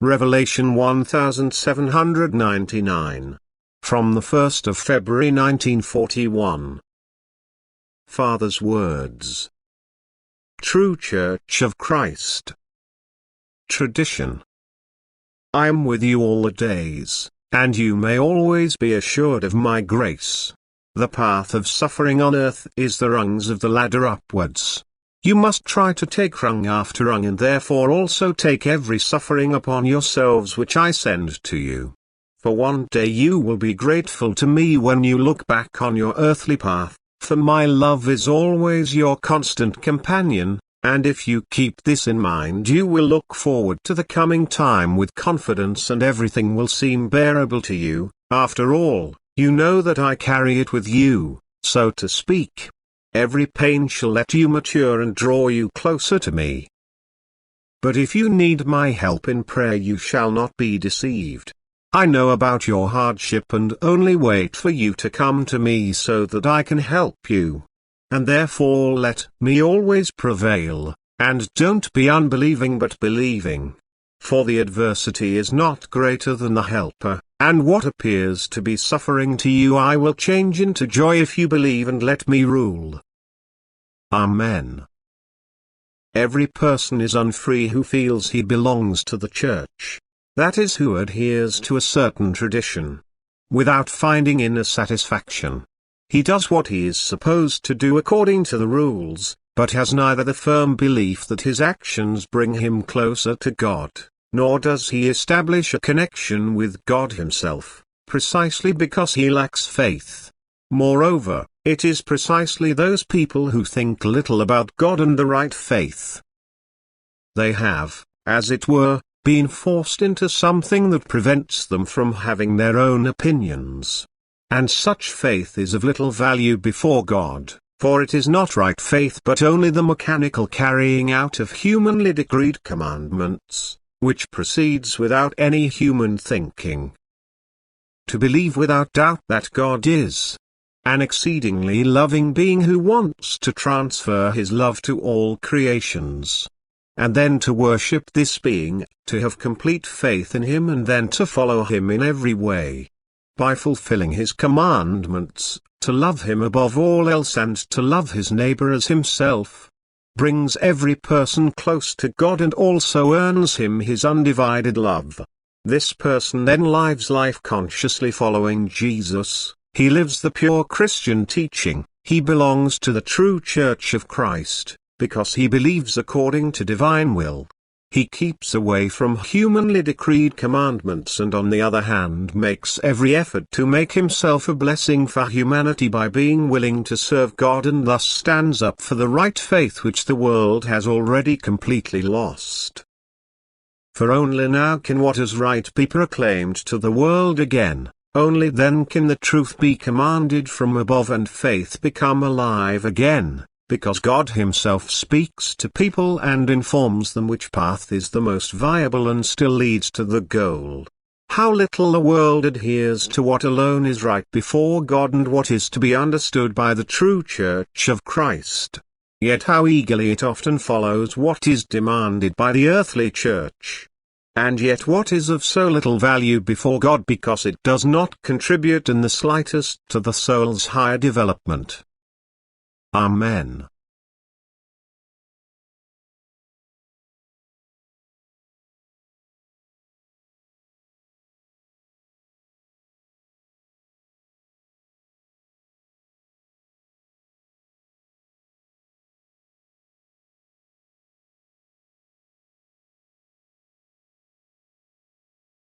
Revelation 1799. From the 1st of February 1941. Father's Words. True Church of Christ. Tradition. I am with you all the days, and you may always be assured of my grace. The path of suffering on earth is the rungs of the ladder upwards. You must try to take rung after rung, and therefore also take every suffering upon yourselves which I send to you. For one day you will be grateful to me when you look back on your earthly path, for my love is always your constant companion, and if you keep this in mind you will look forward to the coming time with confidence, and everything will seem bearable to you. After all, you know that I carry it with you, so to speak. Every pain shall let you mature and draw you closer to me. But if you need my help in prayer, you shall not be deceived. I know about your hardship and only wait for you to come to me so that I can help you. And therefore let me always prevail, and don't be unbelieving but believing. For the adversity is not greater than the helper, and what appears to be suffering to you I will change into joy if you believe and let me rule. Amen. Every person is unfree who feels he belongs to the church. That is, who adheres to a certain tradition, without finding inner satisfaction. He does what he is supposed to do according to the rules, but has neither the firm belief that his actions bring him closer to God, nor does he establish a connection with God himself, precisely because he lacks faith. Moreover, it is precisely those people who think little about God and the right faith. They have, as it were, been forced into something that prevents them from having their own opinions. And such faith is of little value before God, for it is not right faith but only the mechanical carrying out of humanly decreed commandments, which proceeds without any human thinking. To believe without doubt that God is an exceedingly loving being who wants to transfer his love to all creations, and then to worship this being, to have complete faith in him, and then to follow him in every way, by fulfilling his commandments, to love him above all else and to love his neighbor as himself, brings every person close to God and also earns him his undivided love. This person then lives life consciously following Jesus. He lives the pure Christian teaching. He belongs to the true Church of Christ, because he believes according to divine will. He keeps away from humanly decreed commandments, and on the other hand makes every effort to make himself a blessing for humanity by being willing to serve God, and thus stands up for the right faith which the world has already completely lost. For only now can what is right be proclaimed to the world again. Only then can the truth be commanded from above and faith become alive again, because God himself speaks to people and informs them which path is the most viable and still leads to the goal. How little the world adheres to what alone is right before God and what is to be understood by the true Church of Christ. Yet how eagerly it often follows what is demanded by the earthly church. And yet what is of so little value before God because it does not contribute in the slightest to the soul's higher development. Amen.